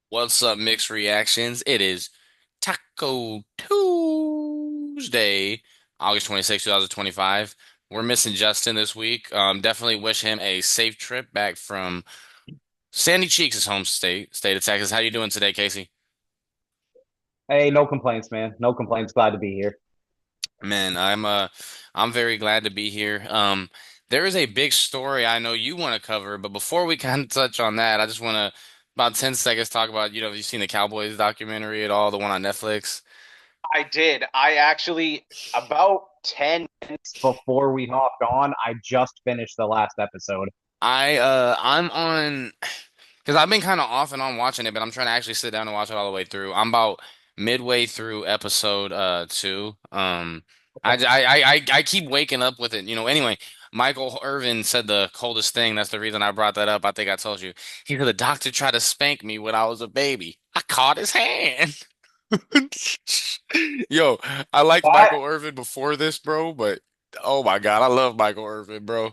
What's up, mixed reactions? It is Taco Tuesday, August 26th, 2025. We're missing Justin this week. Definitely wish him a safe trip back from Sandy Cheeks' home state of Texas. How you doing today, Casey? Hey, no complaints, man. No complaints. Glad to be here. Man, I'm very glad to be here. There is a big story I know you want to cover, but before we kind of touch on that, I just want to about 10 seconds talk about, have you seen the Cowboys documentary at all, the one on Netflix? I did. I actually, about 10 minutes before we hopped on, I just finished the last episode. I'm on because I've been kind of off and on watching it, but I'm trying to actually sit down and watch it all the way through. I'm about midway through episode two. I keep waking up with it, Anyway, Michael Irvin said the coldest thing. That's the reason I brought that up. I think I told you. He said the doctor tried to spank me when I was a baby. I caught his hand. Yo, I liked That Michael Irvin before this, bro, but oh my God, I love Michael Irvin, bro.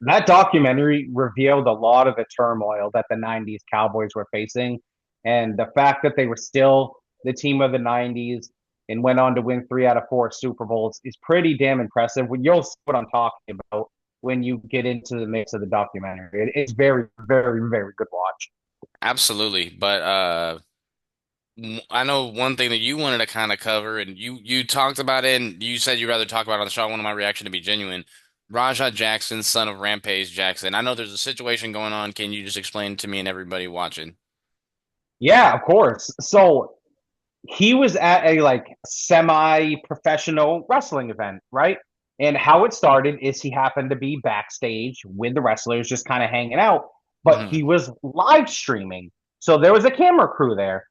that documentary revealed a lot of the turmoil that the 90s Cowboys were facing. And the fact that they were still the team of the 90s and went on to win 3 out of 4 Super Bowls is pretty damn impressive. You'll see what I'm talking about when you get into the mix of the documentary. It's very, very, very good watch. Absolutely, but I know one thing that you wanted to kind of cover, and you talked about it, and you said you'd rather talk about it on the show. I wanted my reaction to be genuine. Raja Jackson, son of Rampage Jackson. I know there's a situation going on. Can you just explain to me and everybody watching? Yeah, of course. So he was at a like semi-professional wrestling event, right? And how it started is he happened to be backstage with the wrestlers, just kind of hanging out, but Hmm. he was live streaming. So there was a camera crew there,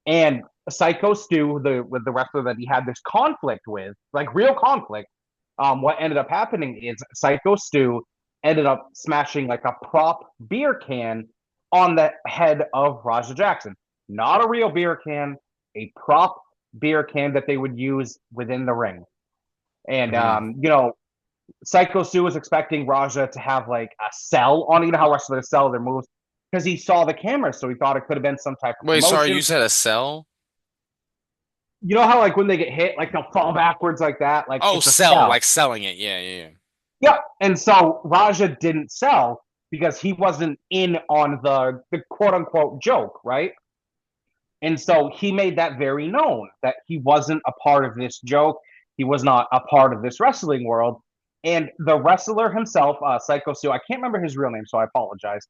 and Psycho Stu, the wrestler that he had this conflict with, like real conflict. What ended up happening is Psycho Stu ended up smashing like a prop beer can on the head of Raja Jackson. Not a real beer can, a prop beer can that they would use within the ring. And Hmm. Psycho Stu was expecting Raja to have like a sell on, how wrestlers sell their moves, because he saw the camera, so he thought it could have been some type of Wait, sorry, you promotion. said a cell? You know how like when they get hit, like they'll fall backwards like that, like Oh, it's a sell, sell. like selling it. Yeah, yeah, yeah. Yep. And so Raja didn't sell because he wasn't in on the quote unquote joke, right? And so he made that very known that he wasn't a part of this joke. He was not a part of this wrestling world. And the wrestler himself, Psycho Stu, I can't remember his real name, so I apologize.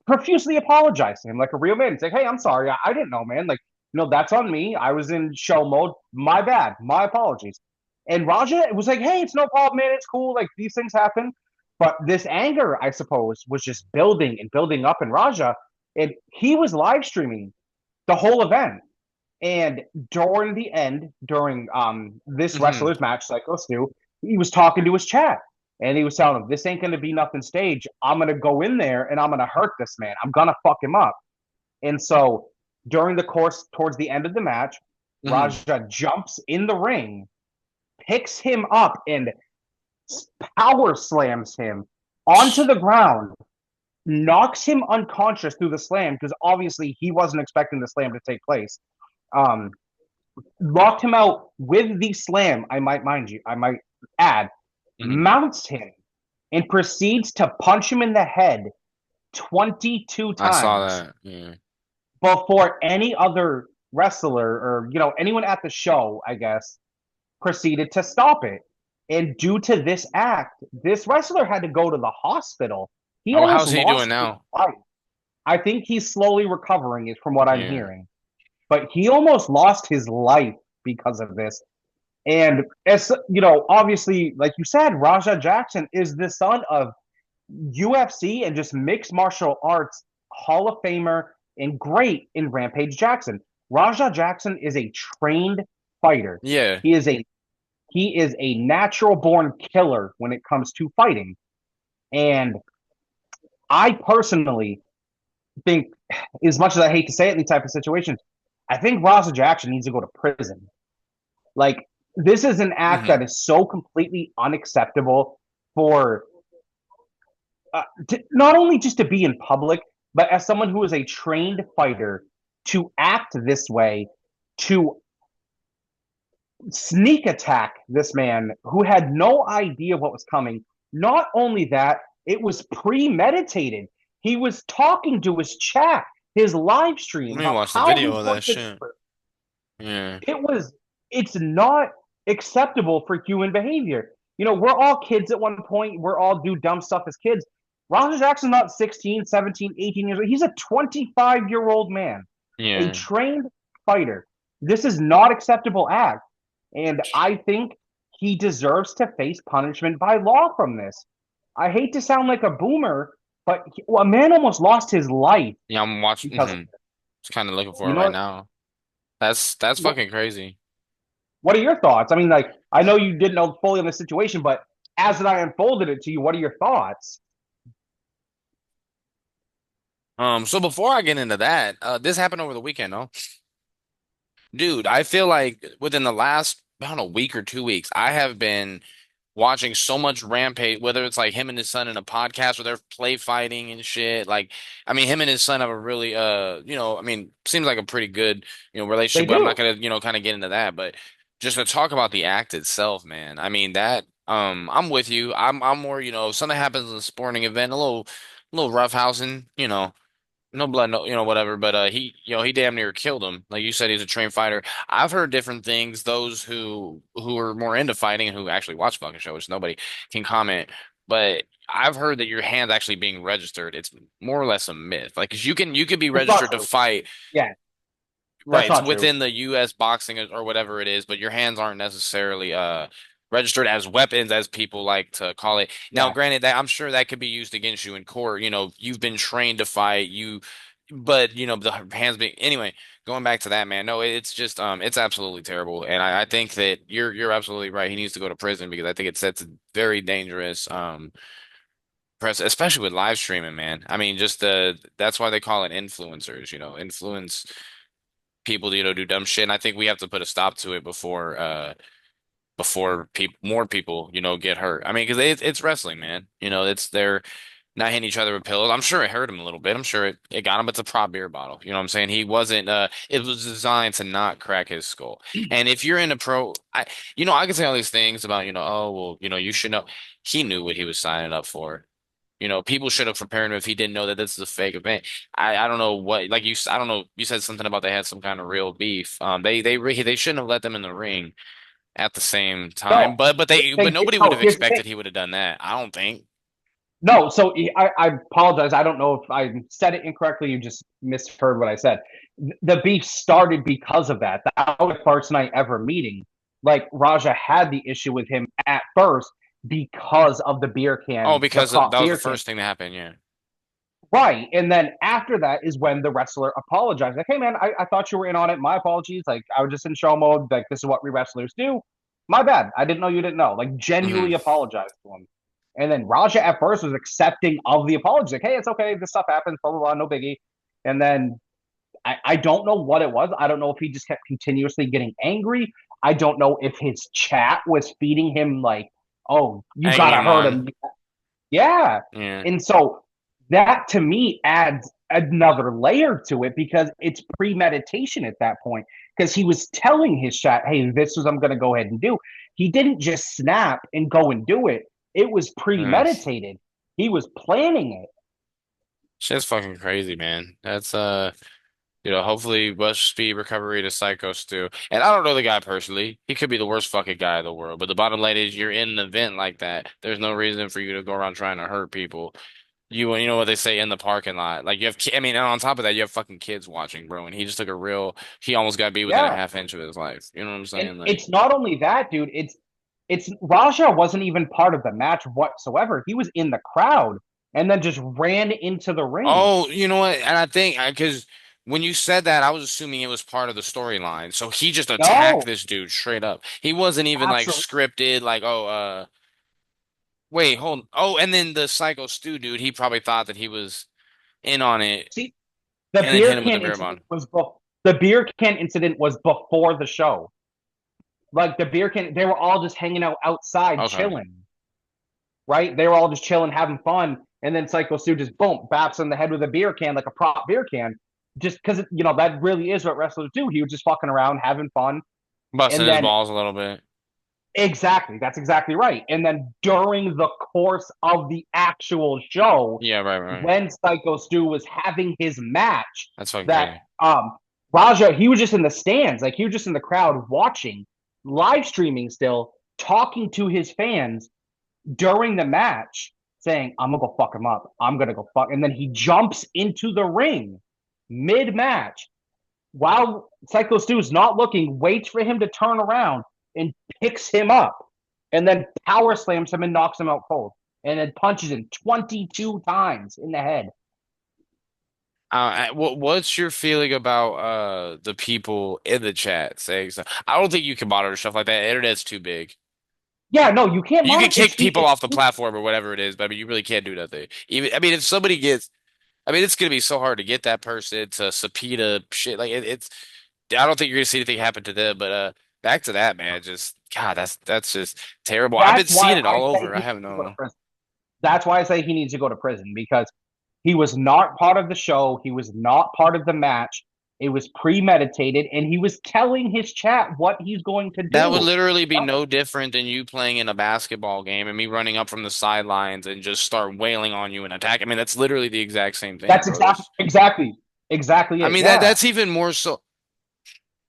Profusely apologized to him like a real man. He's like, "Hey, I'm sorry, I didn't know, man. Like, that's on me. I was in show mode. My bad. My apologies." And Raja was like, "Hey, it's no problem, man. It's cool. Like these things happen." But this anger, I suppose, was just building and building up in Raja, and he was live streaming the whole event. And during the end, during this Hmm. wrestler's match, Psycho Stu, he was talking to his chat. And he was telling him, "This ain't gonna be nothing stage. I'm gonna go in there and I'm gonna hurt this man. I'm gonna fuck him up." And so during the course, towards the end of the match, Hmm. Raja jumps in the ring, picks him up, and power slams him onto the ground, knocks him unconscious through the slam because obviously he wasn't expecting the slam to take place. Um, Locked him out with the slam, I might add, Hmm. mounts him and proceeds to punch him in the head 22 I saw times that. Yeah. before any other wrestler or, anyone at the show, I guess, proceeded to stop it. And due to this act, this wrestler had to go to the hospital. He Oh, almost how's he doing lost his now? life. I think he's slowly recovering, is from what I'm Yeah. hearing. But he almost lost his life because of this. And as obviously, like you said, Raja Jackson is the son of UFC and just mixed martial arts Hall of Famer and great in Rampage Jackson. Raja Jackson is a trained fighter. Yeah. He is a he is a natural born killer when it comes to fighting. And I personally think, as much as I hate to say it in these type of situations, I think Raja Jackson needs to go to prison. Like, this is an act Hmm. that is so completely unacceptable for not only just to be in public. But as someone who is a trained fighter, to act this way, to sneak attack this man who had no idea what was coming. Not only that, it was premeditated. He was talking to his chat, his live Let stream, me watch the how video he's of going that to. shit. Yeah. It was. It's not acceptable for human behavior. We're all kids at one point. We're all do dumb stuff as kids. Roger Jackson's not 16, 17, 18 years old. He's a 25-year-old man, a Yeah. trained fighter. This is not acceptable act. And I think he deserves to face punishment by law from this. I hate to sound like a boomer, but a man almost lost his life Yeah, I'm watching. because of Just kind of looking it. for it right now. That's What, fucking crazy. what are your thoughts? I mean, like, I know you didn't know fully on the situation, but as I unfolded it to you, what are your thoughts? So before I get into that, this happened over the weekend, no? Dude, I feel like within the last, I don't know, week or 2 weeks, I have been watching so much Rampage, whether it's like him and his son in a podcast where they're play fighting and shit. Like, I mean, him and his son have a really, I mean, seems like a pretty good, They relationship, but I'm not do. gonna, kind of get into that. But just to talk about the act itself, man. I mean, I'm with you. I'm more, if something happens in a sporting event, a little roughhousing, no blood, no, whatever. But he damn near killed him. Like you said, he's a trained fighter. I've heard different things. Those who are more into fighting and who actually watch fucking shows, nobody can comment. But I've heard that your hand's actually being registered. It's more or less a myth. Like, 'cause you can be It's not registered to true. fight. Yeah, Right, that's it's not true. within the U.S. boxing or whatever it is, but your hands aren't necessarily registered as weapons, as people like to call it. Now, Yeah. granted, that I'm sure that could be used against you in court. You've been trained to fight, but the hands being anyway. Going back to that, man, no, it's just it's absolutely terrible, and I think that you're absolutely right. He needs to go to prison because I think it sets a very dangerous press, especially with live streaming, man. I mean, just that's why they call it influencers. Influence people, do dumb shit. And I think we have to put a stop to it before more people, get hurt. I mean, because it's wrestling, man. It's they're not hitting each other with pillows. I'm sure it hurt him a little bit. I'm sure it got him. It's a prop beer bottle. You know what I'm saying? He wasn't. It was designed to not crack his skull. And if you're in a pro, I can say all these things about, oh well, you should know. He knew what he was signing up for. People should have prepared him if he didn't know that this is a fake event. I don't know what like I don't know. You said something about they had some kind of real beef. They shouldn't have let them in the ring at the same time. No, But nobody would no, have here's the thing. expected he would have done that. I don't think. No, so I apologize. I don't know if I said it incorrectly. You just misheard what I said. The beef started because of that. That was the first night ever meeting. Like Raja had the issue with him at first because of the beer Oh, can, the because that prop was the beer can. first thing that happened. Yeah. Right. And then after that is when the wrestler apologized. Like, hey man, I thought you were in on it. My apologies. Like I was just in show mode. Like this is what we wrestlers do. My bad. I didn't know you didn't know. Like Hmm. genuinely apologized to him. And then Raja at first was accepting of the apology. Like, hey, it's okay. This stuff happens, blah, blah, blah, no biggie. And then I don't know what it was. I don't know if he just kept continuously getting angry. I don't know if his chat was feeding him like, oh, you Egging gotta him hurt on. him. Yeah. Yeah. And so that to me adds another layer to it because it's premeditation at that point. Because he was telling his chat, hey, this is I'm going to go ahead and do. He didn't just snap and go and do it, it was Yeah. premeditated. He was planning it. Shit's fucking crazy, man. That's hopefully rush speed recovery to Psycho Stu. And I don't know the guy personally. He could be the worst fucking guy in the world. But the bottom line is you're in an event like that. There's no reason for you to go around trying to hurt people. You know what they say in the parking lot. Like you have, I mean, and on top of that, you have fucking kids watching, bro. And he just took he almost got beat within a Yeah. half inch of his life. You know what I'm And saying? Like, it's not only that, dude. It's Raja wasn't even part of the match whatsoever. He was in the crowd and then just ran into the ring. oh, you know what? And I think because when you said that, I was assuming it was part of the storyline. So he just attacked No, this dude straight up. He wasn't even like absolutely. scripted, like, oh, wait, hold. Oh, and then the Psycho Stu dude, he probably thought that he was in on it See, the and then hit beer him with the can beer incident bond. was the beer can incident was before the show. Like the beer can, they were all just hanging out outside Okay. chilling, right? They were all just chilling, having fun. and then Psycho Stu just boom baps on the head with a beer can like a prop beer can, just because that really is what wrestlers do. He was just fucking around, having fun, Busting and his then balls a little bit. exactly, that's exactly right. And then during the course of the actual show, Yeah, right, right. when Psycho Stu was having his match, That's fucking that crazy. Raja, he was just in the stands, like he was just in the crowd watching, live streaming still, talking to his fans during the match, saying, I'm gonna go fuck him up. I'm gonna go fuck. And then he jumps into the ring mid-match while Psycho Stu is not looking, waits for him to turn around and picks him up, and then power slams him and knocks him out cold, and then punches him 22 times in the head. What's your feeling about the people in the chat saying stuff? I don't think you can monitor stuff like that. The internet's too big. Yeah, no, you can't You can monitor. kick people off the platform or whatever it is, but I mean, you really can't do nothing. Even, I mean, if somebody gets, I mean, it's gonna be so hard to get that person to subpoena shit. Like it's, I don't think you're gonna see anything happen to them. But back to that, man. Just God, that's just terrible. I've been That's why seeing it I all say over. I he haven't needs to go to known. prison. That's why I say he needs to go to prison because he was not part of the show. He was not part of the match. It was premeditated, and he was telling his chat what he's going to That would do. literally be no different than you playing in a basketball game and me running up from the sidelines and just start wailing on you and attack. I mean, that's literally the exact same thing, That's bro. exactly I it. mean, Yeah, that's even more so.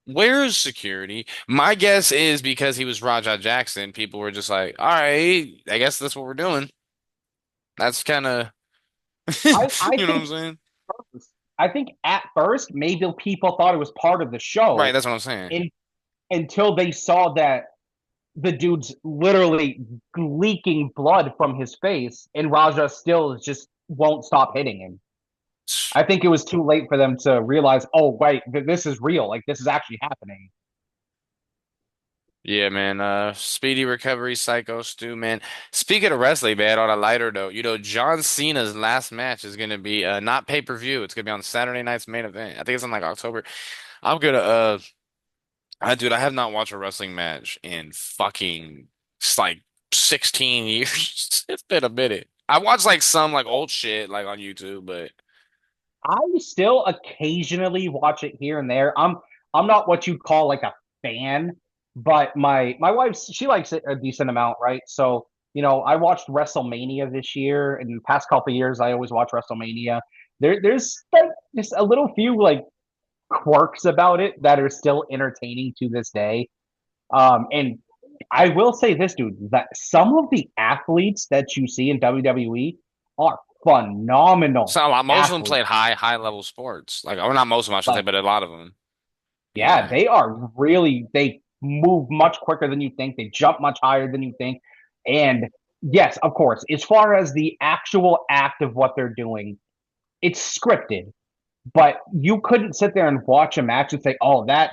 Where is security? My guess is because he was Raja Jackson, people were just like, all right, I guess that's what we're doing. That's kind of, I you know what I'm think saying? I think at first maybe people thought it was part of the Right, show that's what I'm saying. in, until they saw that the dude's literally leaking blood from his face, and Raja still just won't stop hitting him. I think it was too late for them to realize, oh wait, this is real. Like this is actually happening. Yeah, man. Speedy recovery, Psycho Stu, man. Speaking of wrestling, man, on a lighter note, John Cena's last match is gonna be not pay-per-view. It's gonna be on Saturday night's main event. I think it's in like October. I'm gonna dude, I have not watched a wrestling match in fucking like 16 years. It's been a minute. I watched like some like old shit like on YouTube, but I still occasionally watch it here and there. I'm not what you'd call like a fan, but my wife, she likes it a decent amount, right? So, I watched WrestleMania this year, and the past couple of years I always watch WrestleMania. There's like just a little few like quirks about it that are still entertaining to this day. And I will say this, dude, that some of the athletes that you see in WWE are phenomenal so a lot, most of them athletes. played high level sports. Like, or not most of them, I should say, Like, but a lot of them. yeah, Yeah. they are really, they move much quicker than you think. They jump much higher than you think. And yes, of course, as far as the actual act of what they're doing, it's scripted, but you couldn't sit there and watch a match and say, "Oh, that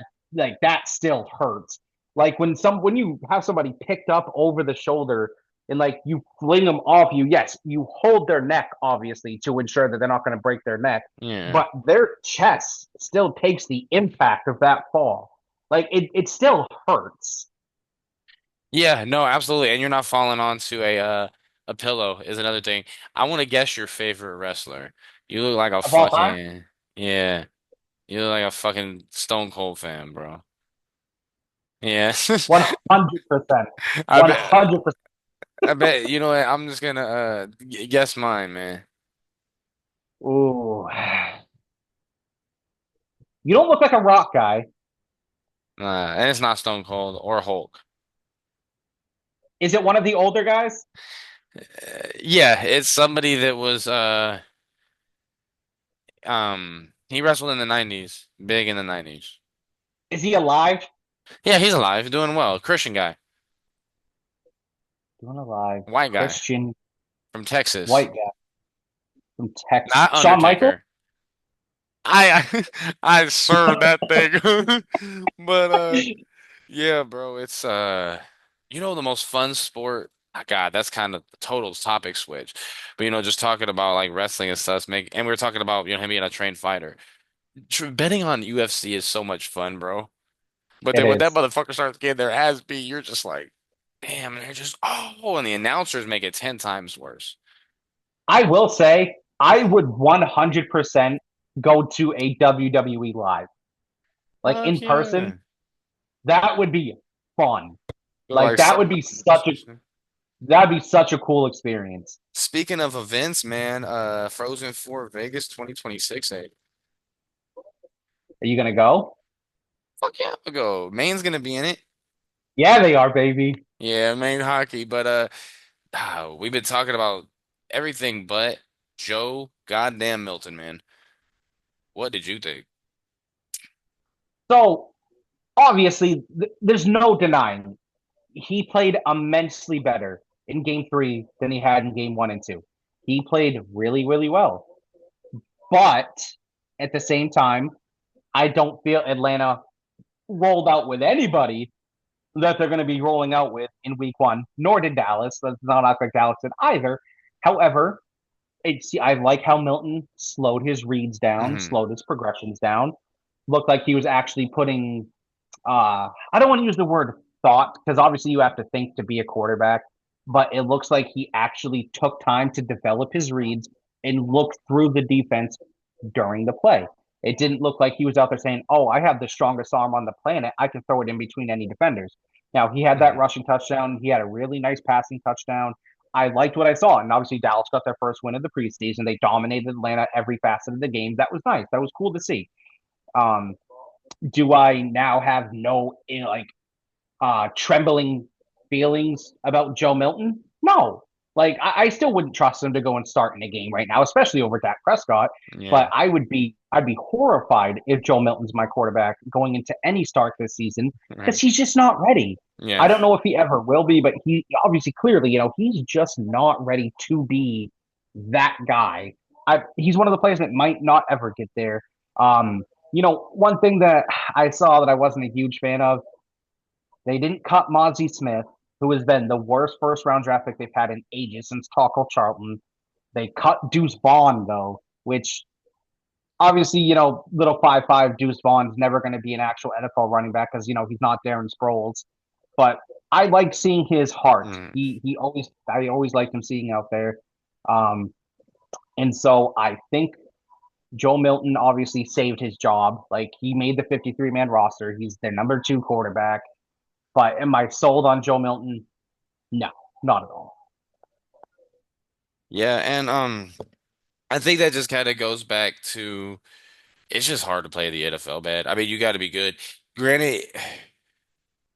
still hurts." Like when you have somebody picked up over the shoulder and like you fling them off you, yes, you hold their neck obviously to ensure that they're not going to break their neck, Yeah. but their chest still takes the impact of that fall. Like it still hurts. Yeah, no, absolutely. And you're not falling onto a pillow is another thing. I want to guess your favorite wrestler. You look like a Of all time, fucking yeah. You look like a fucking Stone Cold fan, bro. Yeah. 100%, I one bet hundred percent. I bet you know what, I'm just gonna guess mine, man. Ooh, you don't look like a rock guy. And it's not Stone Cold or Hulk. Is it one of the older guys? Yeah, it's somebody that was he wrestled in the 90s, big in the 90s. Is he alive? Yeah, he's alive, doing well. Christian guy, Doing alive. white guy Christian from Texas. white guy from Texas. Not Shawn Michaels? Undertaker. I served that thing. But yeah, bro, it's the most fun sport. God, that's kind of the total topic switch. But just talking about like wrestling and stuff, and we were talking about him being a trained fighter. Betting on UFC is so much fun, bro. But It then when that is. motherfucker starts getting their ass beat, you're just like, damn, and they're just and the announcers make it 10 times worse. I will say I would 100% go to a WWE live, like Fuck in person. yeah. That would be fun. Go Like like that would be such a cool experience. speaking of events, man, Frozen 4 Vegas 2026. Hey, Are you gonna go? fuck yeah, I'll go. Maine's gonna be in it. Yeah, they are, baby. Yeah, Maine hockey. But we've been talking about everything but Joe goddamn Milton, man. What did you think? So obviously, there's no denying he played immensely better in game three than he had in game one and two. He played really, really well. But at the same time, I don't feel Atlanta rolled out with anybody that they're going to be rolling out with in week one, nor did Dallas. Let's not act like Dallas did either. However, I like how Milton slowed his reads down, Hmm. slowed his progressions down. Looked like he was actually putting I don't want to use the word thought because obviously you have to think to be a quarterback, but it looks like he actually took time to develop his reads and look through the defense during the play. It didn't look like he was out there saying, "Oh, I have the strongest arm on the planet. I can throw it in between any defenders." Now, he had that Hmm. rushing touchdown. He had a really nice passing touchdown. I liked what I saw. And obviously, Dallas got their first win of the preseason. They dominated Atlanta every facet of the game. That was nice. That was cool to see. Um, do I now have no like trembling feelings about Joe Milton? No. Like I still wouldn't trust him to go and start in a game right now, especially over Dak Prescott. Yeah. But I'd be horrified if Joe Milton's my quarterback going into any start this season because Right. he's just not ready. Yeah. I don't know if he ever will be, but he obviously clearly, he's just not ready to be that guy. He's one of the players that might not ever get there. Um, one thing that I saw that I wasn't a huge fan of, they didn't cut Mozzie Smith, who has been the worst first round draft pick they've had in ages since Taco Charlton. They cut Deuce Vaughn, though, which obviously, little 5'5" Deuce Vaughn is never going to be an actual NFL running back because, he's not Darren Sproles. But I like seeing his heart. Mm. I always liked him seeing out there. Um, and so I think Joe Milton obviously saved his job. Like he made the 53-man roster. He's their number two quarterback. But am I sold on Joe Milton? No, not at all. Yeah, and I think that just kind of goes back to it's just hard to play the NFL, man. I mean, you got to be good. Granted,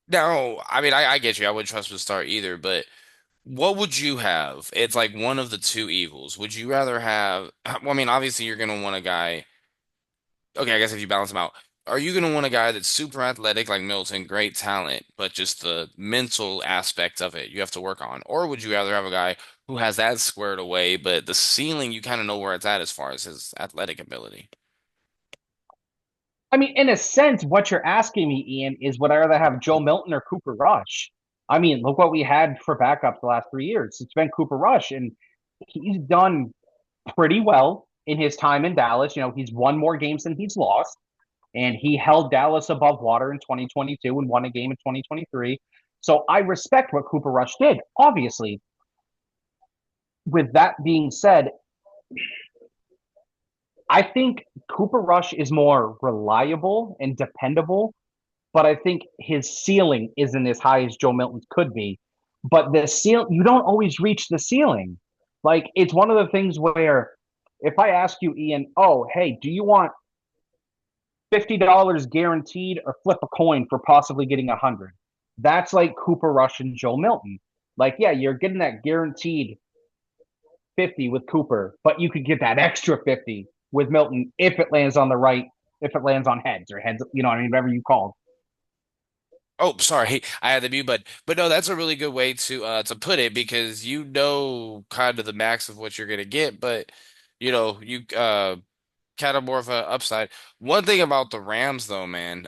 no, I mean, I get you. I wouldn't trust him to start either, but what would you have? It's like one of the two evils. Would you rather have, well, I mean, obviously you're going to want a guy. Okay, I guess if you balance them out, are you going to want a guy that's super athletic like Milton, great talent, but just the mental aspect of it you have to work on? Or would you rather have a guy who has that squared away, but the ceiling you kind of know where it's at as far as his athletic ability? I mean, in a sense, what you're asking me, Ian, is would I rather have Joe Milton or Cooper Rush? I mean, look what we had for backup the last 3 years. It's been Cooper Rush, and he's done pretty well in his time in Dallas. He's won more games than he's lost, and he held Dallas above water in 2022 and won a game in 2023. So I respect what Cooper Rush did. Obviously, with that being said, I think Cooper Rush is more reliable and dependable, but I think his ceiling isn't as high as Joe Milton's could be. But the ceiling, you don't always reach the ceiling. Like it's one of the things where if I ask you, Ian, oh, hey, do you want $50 guaranteed or flip a coin for possibly getting 100? That's like Cooper Rush and Joe Milton. Like, yeah, you're getting that guaranteed 50 with Cooper, but you could get that extra 50 with Milton if it lands on the right, if it lands on heads or heads, what I mean, whatever you call. Oh, sorry, I had the mute button. But no, that's a really good way to put it because you know kind of the max of what you're gonna get, but you kind of more of a upside. One thing about the Rams though, man,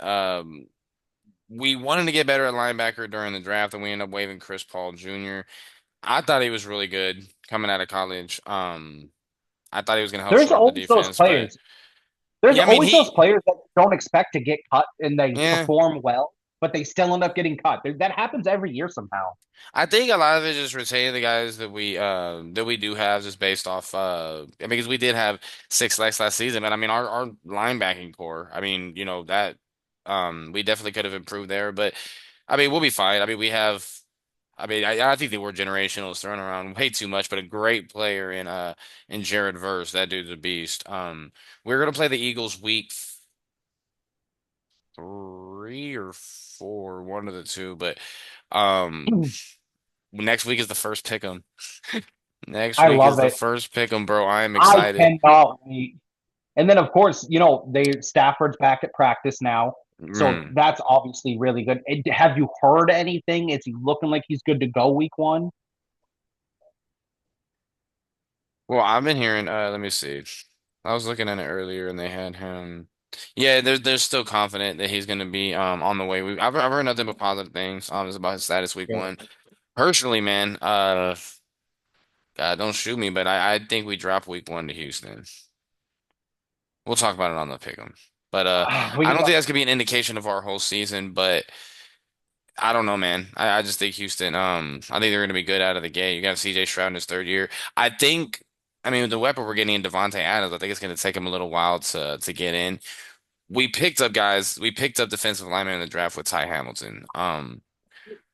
we wanted to get better at linebacker during the draft, and we ended up waiving Chris Paul Jr. I thought he was really good coming out of college. I thought he was gonna help There's shore up the always those defense, but players. There's yeah, I mean always those he players that don't expect to get cut and they yeah. perform well. but they still end up getting cut. That happens every year somehow. I think a lot of it is just retaining the guys that we do have just based off I mean, because we did have six last season, but I mean our linebacking core, I mean, you know, that we definitely could have improved there, but I mean we'll be fine. I mean we have I mean I think the word generational is thrown around way too much, but a great player in Jared Verse. That dude's a beast. We're gonna play the Eagles week 3 or 4, one of the two, but um next week is the first pick 'em. Next I week is love the it. first pick 'em, bro. I am I excited. cannot wait. And then, of course, they Stafford's back at practice now, so Mm. that's obviously really good. Have you heard anything? Is he looking like he's good to go week one? Well, I've been hearing, let me see. I was looking at it earlier and they had him. Yeah, they're still confident that he's gonna be on the way. I've heard nothing but positive things it's about his status week Good. one. Personally, man, God, don't shoot me, but I think we drop week one to Houston. We'll talk about it on the pick 'em. But We I can don't think talk. that's gonna be an indication of our whole season, but I don't know, man. I just think Houston, I think they're going to be good out of the gate. You got CJ Stroud in his third year. I think, I mean, with the weapon we're getting in Devontae Adams, I think it's going to take him a little while to get in. We picked up guys. We picked up defensive linemen in the draft with Ty Hamilton.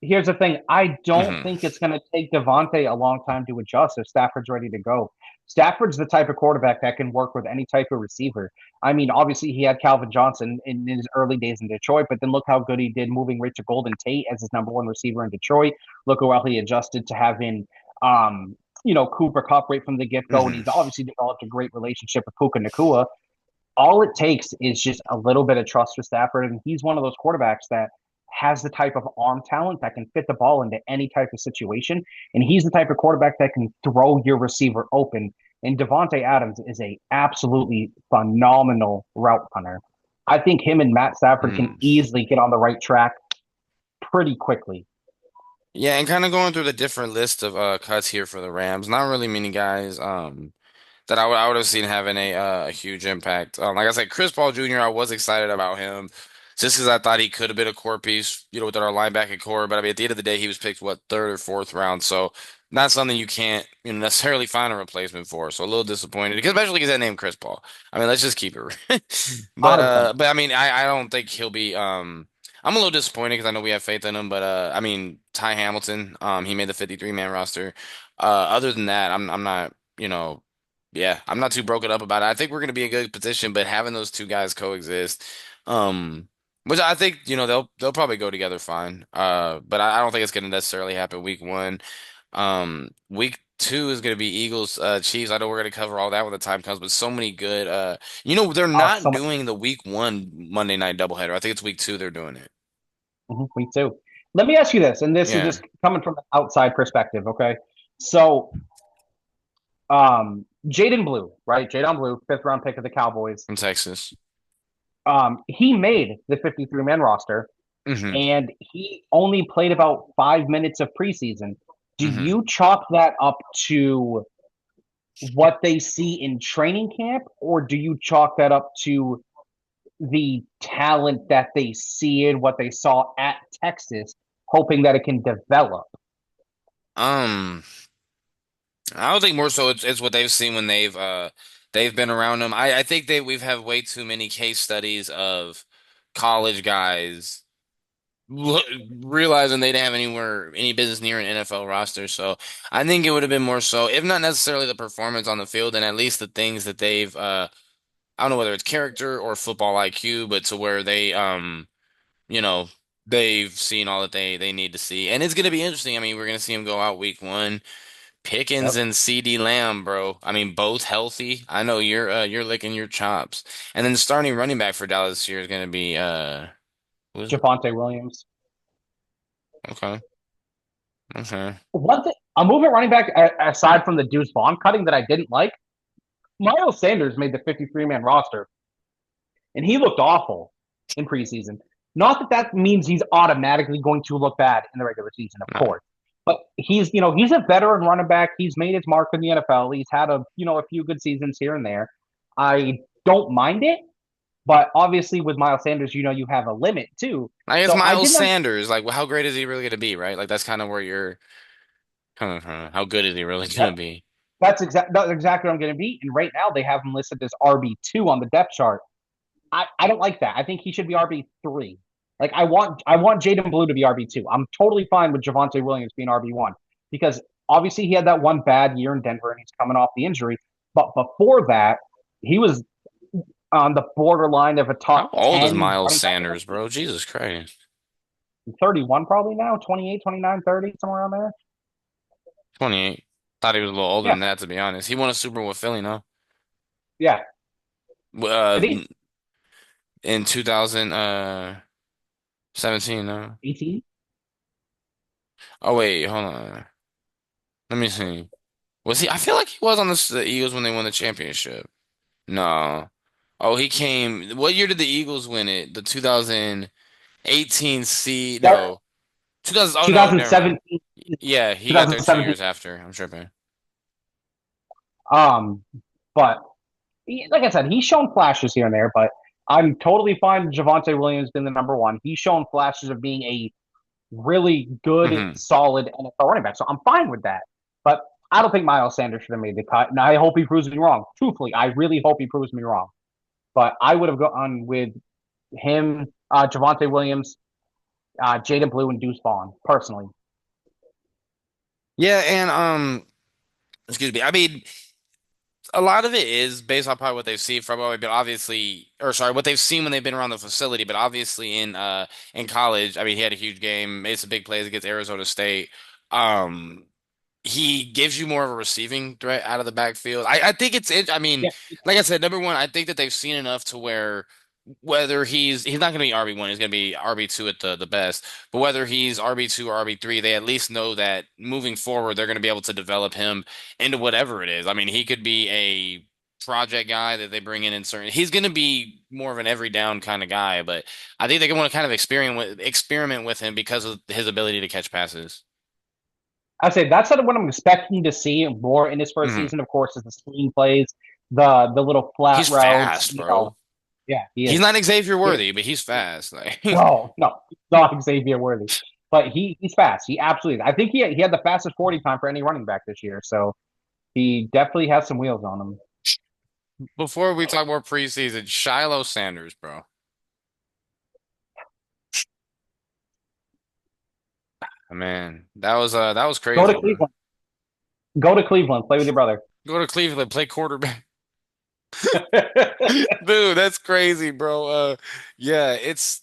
Here's the thing. I don't Mhm. think it's going to take Devontae a long time to adjust if Stafford's ready to go. Stafford's the type of quarterback that can work with any type of receiver. I mean, obviously he had Calvin Johnson in his early days in Detroit, but then look how good he did moving right to Golden Tate as his number one receiver in Detroit. Look how well he adjusted to having Cooper Kupp right from the get go, and Mhm. he's obviously developed a great relationship with Puka Nakua. All it takes is just a little bit of trust for Stafford, and he's one of those quarterbacks that has the type of arm talent that can fit the ball into any type of situation, and he's the type of quarterback that can throw your receiver open. And Devontae Adams is a absolutely phenomenal route runner. I think him and Matt Stafford can Mhm. easily get on the right track pretty quickly. Yeah, and kind of going through the different list of cuts here for the Rams. Not really many guys. That I would have seen having a huge impact. Like I said, Chris Paul Jr. I was excited about him just because I thought he could have been a core piece, you know, within our linebacking core. But I mean, at the end of the day, he was picked what third or fourth round, so not something you can't necessarily find a replacement for. So a little disappointed, because especially because that name Chris Paul. I mean, let's just keep it. $100. But I mean, I don't think he'll be. I'm a little disappointed because I know we have faith in him, but I mean, Ty Hamilton, he made the 53 man roster. Other than that, I'm not, you know. Yeah, I'm not too broken up about it. I think we're going to be in a good position, but having those two guys coexist, which I think, you know, they'll probably go together fine. But I don't think it's going to necessarily happen week one. Week two is going to be Eagles, Chiefs. I know we're going to cover all that when the time comes, but so many good, you know, they're not So much. doing the week one Monday night doubleheader. I think it's week two they're doing it. Me too. Let me ask you this, and this is Yeah, just coming from an outside perspective, okay? So Jaden Blue, right? Jaden Blue, fifth round pick of the Cowboys. in Texas. He made the 53 man roster Hmm. and he only played about 5 minutes of preseason. Do Hmm. you chalk that up to what they see in training camp, or do you chalk that up to the talent that they see in what they saw at Texas, hoping that it can develop? Um, I would think more so it's what they've seen when they've been around them. I think we've had way too many case studies of college guys lo- realizing they didn't have any business near an NFL roster. So I think it would have been more so, if not necessarily the performance on the field, then at least the things that they've I don't know whether it's character or football IQ, but to where you know, they've seen all that they need to see. And it's gonna be interesting. I mean, we're gonna see them go out week one. Pickens Yep. and CD Lamb, bro. I mean, both healthy. I know you're licking your chops. And then the starting running back for Dallas this year is going to be who is it? Javante Williams. Okay. Okay. One thing, a moving running back aside from the Deuce Vaughn cutting that I didn't like, Miles Sanders made the 53 man roster, and he looked awful in preseason. Not that that means he's automatically going to look bad in the regular season, of No. course. But he's a veteran running back. He's made his mark in the NFL. He's had a few good seasons here and there. I don't mind it, But obviously, with Miles Sanders, you have a limit too. I guess So I Miles didn't. Sanders, like, how great is he really going to be, right? Like, that's kind of where you're coming from. How good is he really going That, to be? that's exactly what I'm going to be. And right now, they have him listed as RB2 on the depth chart. I don't like that. I think he should be RB3. Like I want Jaden Blue to be RB2. I'm totally fine with Javonte Williams being RB1 because obviously he had that one bad year in Denver and he's coming off the injury. But before that, he was on the borderline of a How top old is 10 Miles running back in the Sanders, bro? league. Jesus Christ. 31 probably now, 28, 29, 30, somewhere around there. 28. Thought he was a little older Yeah, than that, to be honest. He won a Super Bowl with Philly, no? yeah. Uh, I think in 2017, no? 18. Oh, wait, hold on. Let me see. Was he? I feel like he was on the Eagles when they won the championship. No. Oh, he came. What year did the Eagles win it? The 2018 no. 2000. Oh no, never mind. 2017, Yeah, he got there 2 years 2017. after. I'm tripping. Um, but like I said, he's shown flashes here and there, but I'm totally fine with Javonte Williams being the number one. He's shown flashes of being a really good, Hmm. solid NFL running back. So I'm fine with that. But I don't think Miles Sanders should have made the cut. And I hope he proves me wrong. Truthfully, I really hope he proves me wrong. But I would have gone with him, Javonte Williams, Jada Blue, and Deuce Vaughn, personally. Yeah, and excuse me. I mean, a lot of it is based on probably what they've seen from him, but obviously, or sorry, what they've seen when they've been around the facility. But obviously, in college, I mean, he had a huge game, made some big plays against Arizona State. Um, he gives you more of a receiving threat out of the backfield. I think I mean, Yeah, like I said, number one, I think that they've seen enough to where whether he's not going to be RB1, he's going to be RB2 at the best. But whether he's RB2 or RB3, they at least know that moving forward, they're going to be able to develop him into whatever it is. I mean, he could be a project guy that they bring in certain. He's going to be more of an every down kind of guy, but I think they want to kind of experiment with him because of his ability to catch passes. I'd say that's sort of what I'm expecting to see more in his first Hmm. season. Of course, is the screen plays, the little flat He's routes. fast, bro. Yeah, he He's is. not Xavier He is. Worthy, but he's fast. Like, No, no, not Xavier Worthy, but he's fast. He absolutely is. I think he had the fastest 40 time for any running back this year. So he definitely has some wheels on him. before we talk more preseason, Shiloh Sanders, bro. Man, that was Go to crazy, bro. Cleveland. Go to Cleveland. Play with your brother. Go to Cleveland, play quarterback. Dude, that's crazy, bro. Yeah, it's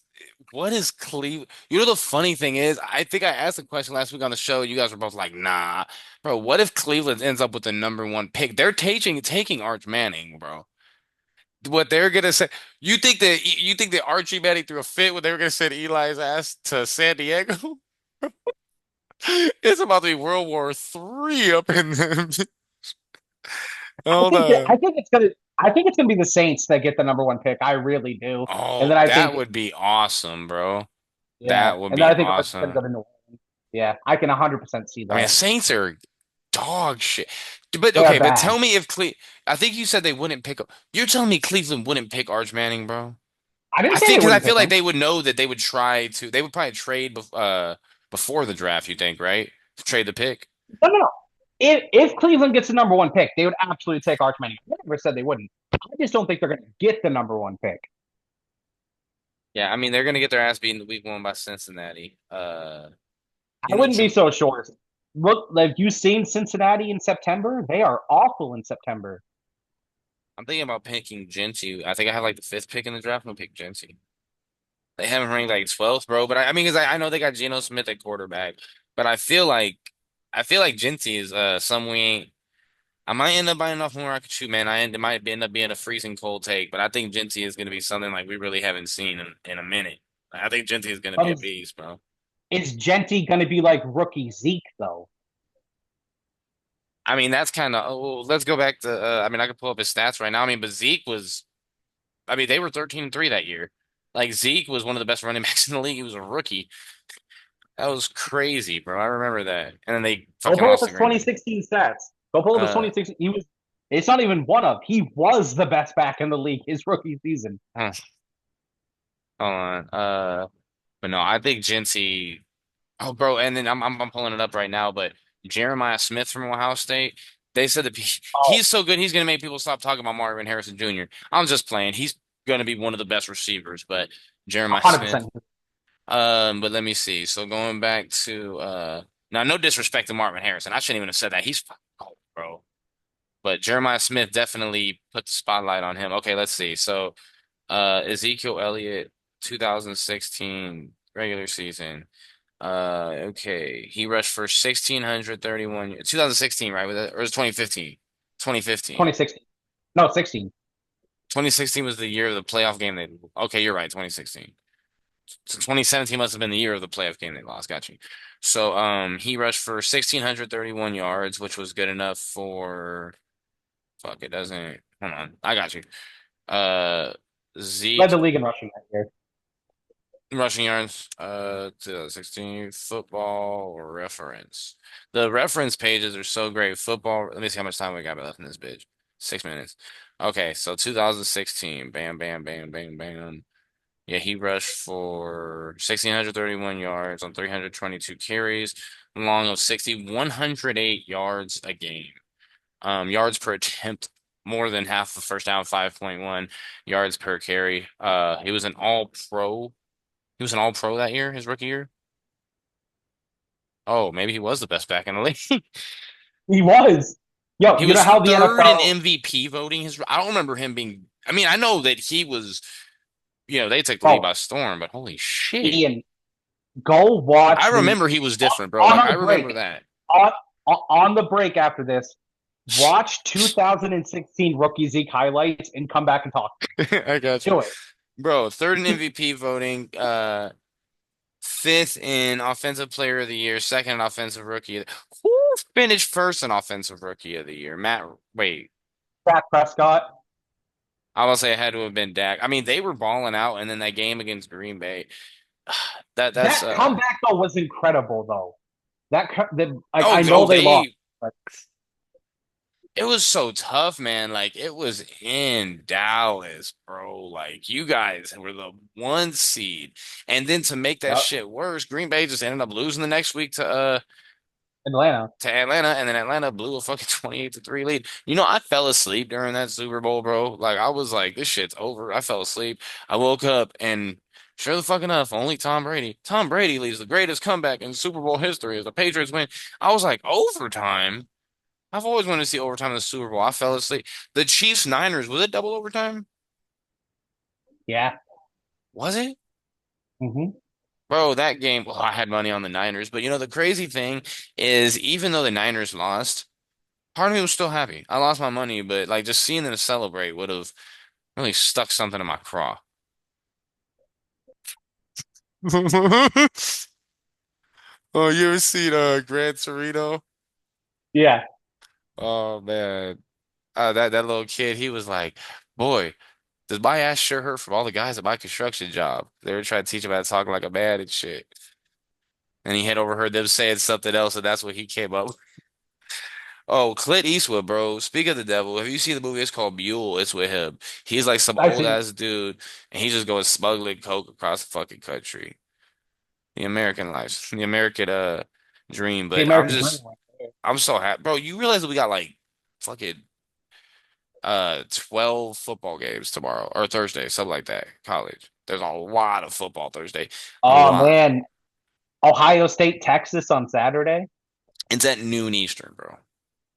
what is Cleveland? You know the funny thing is, I think I asked a question last week on the show. You guys were both like, "Nah, bro. What if Cleveland ends up with the number one pick? They're taking Arch Manning, bro. What they're gonna say? You think that Archie Manning threw a fit when they were gonna send Eli's ass to San Diego? It's about to be World War III up in them. Hold on. I think it's gonna be the Saints that get the number one pick. I really do. And Oh, then I that think would be awesome, bro. yeah, That would and then be I think Archer's gonna awesome. go to New Orleans. Yeah, I can 100% see I mean, that. Saints are dog shit. But They're okay, but bad. tell me if I think you said they wouldn't pick. You're telling me Cleveland wouldn't pick Arch Manning, bro? I didn't I say they think because I wouldn't feel pick like him. they would know that they would try to. They would probably trade before the draft. You think, right? To trade the pick. No, no, no. If Cleveland gets the number one pick, they would absolutely take Arch Manning. I never said they wouldn't. I just don't think they're going to get the number one pick. Yeah, I mean they're gonna get their ass beaten in the week 1 by Cincinnati. I You know, wouldn't be so sure. Look, have you seen Cincinnati in September? They are awful in September. I'm thinking about picking Genty. I think I have like the fifth pick in the draft. I'm gonna pick Genty. They haven't ranked like 12th, bro. But I mean, because I know they got Geno Smith at quarterback, but I feel like Genty is some we ain't. I might end up buying off more I could shoot, man. It might end up being a freezing cold take, but I think Genty is gonna be something like we really haven't seen in a minute. I think Genty is gonna But be a beast, bro. is Genty going to be like rookie Zeke though? I mean, that's kind of. Oh, well, let's go back to. I mean, I could pull up his stats right now. I mean, but Zeke was. I mean, they were 13-3 that year. Like Zeke was one of the best running backs in the league. He was a rookie. That was crazy, bro. I remember that. And then they Go fucking pull up lost to his Green Bay. 2016 stats. Go pull up his Uh, 2016. He was. It's not even one of. He was the best back in the league his rookie season. Huh, hold on. But no, I think Jincy. Oh, bro, and then I'm pulling it up right now, but Jeremiah Smith from Ohio State, they said that Oh, he's so good he's gonna make people stop talking about Marvin Harrison Jr. I'm just playing. He's gonna be one of the best receivers, but Jeremiah Smith. 100%. But let me see. So going back to now, no disrespect to Marvin Harrison. I shouldn't even have said that. He's fucking cold, bro. But Jeremiah Smith definitely put the spotlight on him. Okay, let's see. So Ezekiel Elliott, 2016 regular season. Okay. He rushed for 1,631, 2016, right? Or was it 2015? 2015. 2016. No, 16. 2016 was the year of the playoff game okay, you're right, 2016. So 2017 must have been the year of the playoff game they lost. Got you. So he rushed for 1,631 yards, which was good enough for fuck, it doesn't hold on. I got you. Uh Led Zeke the league in rushing that year. rushing yards, 2016 football reference. The reference pages are so great. Football, let me see how much time we got left in this bitch. 6 minutes. Okay, so 2016. Bam, bam, bam, bam, bam. Yeah, he rushed for 1,631 yards on 322 carries, long of 60, 108 yards a game. Yards per attempt, more than half the first down, 5.1 yards per carry. He was an all pro. He was an all pro that year, his rookie year. Oh, maybe he was the best back in the league. He was. Yo, He you know was how the third in NFL MVP voting. I don't remember him being. I mean, I know that he was. They took the league bro, by storm, but holy shit. Ian, go I watch the remember he was different, bro. on Like our I break remember that. on on the break after this. Watch 2016 rookie Zeke highlights and come back and talk. I got you. Do it. Bro, third in MVP voting, fifth in offensive player of the year, second in offensive rookie of the. Who finished first in offensive rookie of the year? Wait, Dak Prescott. I will say it had to have been Dak. I mean, they were balling out, and then that game against Green Bay, that's That comeback though was incredible though. Like oh I know oh they lost, they but it was so tough, man. Like it was in Dallas, bro. Like you guys were the one seed, and then to make that yep, shit worse, Green Bay just ended up losing the next week Atlanta. to Atlanta, and then Atlanta blew a fucking 28-3 lead. I fell asleep during that Super Bowl, bro. Like I was like, this shit's over. I fell asleep. I woke up and sure the fuck enough, only Tom Brady. Tom Brady leads the greatest comeback in Super Bowl history as the Patriots win. I was like, overtime? I've always wanted to see overtime in the Super Bowl. I fell asleep. The Chiefs Niners, was it double overtime? Yeah. Was it? Hmm. Bro, that game, well, I had money on the Niners, but the crazy thing is even though the Niners lost, part of me was still happy. I lost my money, but like just seeing them celebrate would have really stuck something in my craw. Oh, you ever seen Gran Torino? Yeah. Oh man. That little kid, he was like, boy, does my ass sure hurt from all the guys at my construction job? They were trying to teach him how to talk like a man and shit. And he had overheard them saying something else, and that's what he came up with. Oh, Clint Eastwood, bro. Speak of the devil, have you seen the movie? It's called Mule. It's with him. He's like some I've old seen ass dude, and he's just going smuggling coke across the fucking country. The American life, the American dream. the But American Dream. I'm so happy, bro. You realize that we got like fucking 12 football games tomorrow or Thursday, something like that. College. There's a lot of football Thursday. A Oh lot. man, Ohio State, Texas on Saturday. It's at noon Eastern, bro.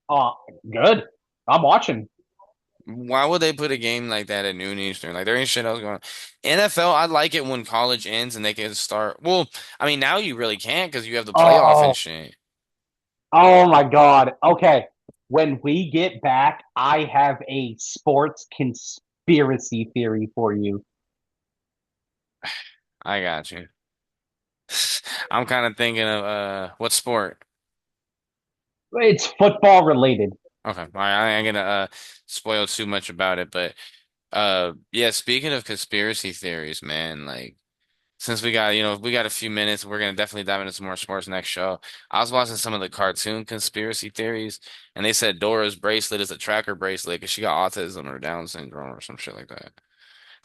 Oh, good. I'm watching. Why would they put a game like that at noon Eastern? Like there ain't shit else going on. NFL, I like it when college ends and they can start. Well, I mean now you really can't because you have the playoff and Oh, shit. oh my God. Okay. When we get back, I have a sports conspiracy theory for you. I got you. I'm kind of thinking of what sport? It's football related. Okay, all right, I ain't gonna spoil too much about it, but yeah, speaking of conspiracy theories, man, like since we got a few minutes, we're gonna definitely dive into some more sports next show. I was watching some of the cartoon conspiracy theories, and they said Dora's bracelet is a tracker bracelet because she got autism or Down syndrome or some shit like that.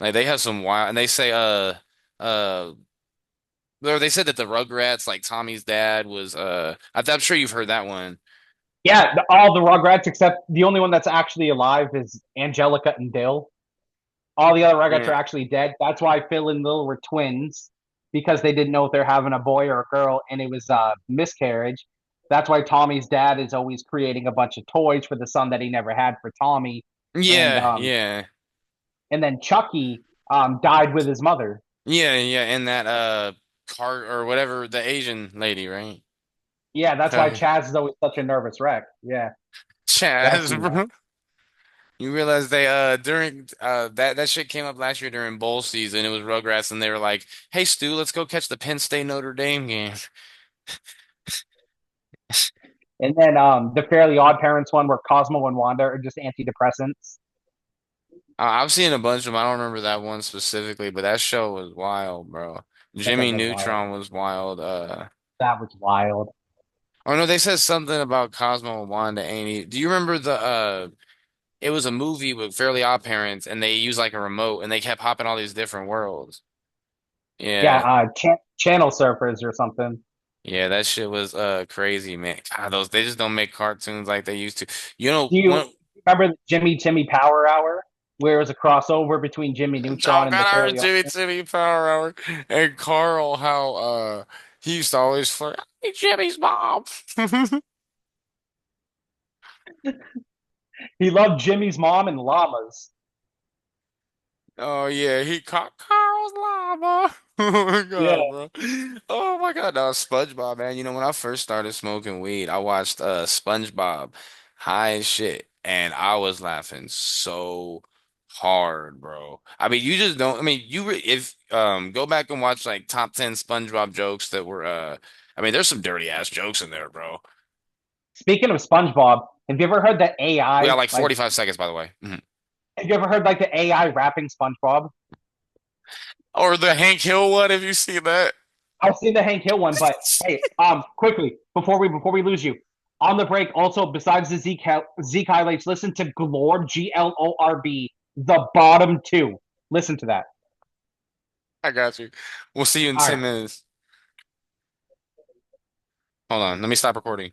Like they have some wild, and they say uh, or they said that the Rugrats, like Tommy's dad, was I'm sure you've heard that one. Yeah, all the Rugrats except the only one that's actually alive is Angelica and Dale. All the other Rugrats are Yeah. actually dead. That's why Phil and Lil were twins because they didn't know if they're having a boy or a girl, and it was a miscarriage. That's why Tommy's dad is always creating a bunch of toys for the son that he never had for Tommy, and Yeah, um, yeah. and then Chucky died with his mother. Yeah, yeah, and that car or whatever, the Asian lady, right? Yeah, that's why Uh, Chaz is always such a nervous wreck. Yeah, that Chaz, scene. bro. You realize they during that shit came up last year during bowl season. It was Rugrats and they were like, "Hey Stu, let's go catch the Penn State Notre Dame game." And then the Fairly Odd Parents one where Cosmo and Wanda are just antidepressants. I've seen a bunch of them. I don't remember that one specifically, but that show was wild, bro. That show Jimmy was wild. Neutron was wild. That was wild. Oh no, they said something about Cosmo and Wanda ain't. Do you remember the it was a movie with Fairly Odd Parents, and they used like a remote, and they kept hopping all these different worlds. Yeah, Yeah, channel surfers or something. yeah, that shit was crazy, man. God, those they just don't make cartoons like they used to. You know, Do you one remember the Jimmy Timmy Power Hour, where it was a crossover between Jimmy oh Neutron and God, the I heard Fairly Odd Jimmy Parents? Timmy Power Hour and Carl how he used to always flirt. Hey, Jimmy's mom. He loved Jimmy's mom and llamas. Oh yeah, he caught Carl's llama. Oh my Yeah, God, bro. Oh my God, no, SpongeBob, man. You know, when I first started smoking weed, I watched SpongeBob high as shit, and I was laughing so hard, bro. I mean, you just don't. I mean, if go back and watch like top 10 SpongeBob jokes that were I mean, there's some dirty ass jokes in there, bro. speaking of SpongeBob, have you ever heard the We got AI like like? 45 seconds, by the way. Mhm. Have you ever heard like the AI rapping SpongeBob? Or the Hank Hill one, if you see that. I've seen the Hank Hill one, but hey, quickly before we lose you, on the break. Also, besides the Zeke highlights, listen to Glorb Glorb, the bottom two. Listen to that. I got you. We'll see you in All 10 right. minutes. Hold on, let me stop recording.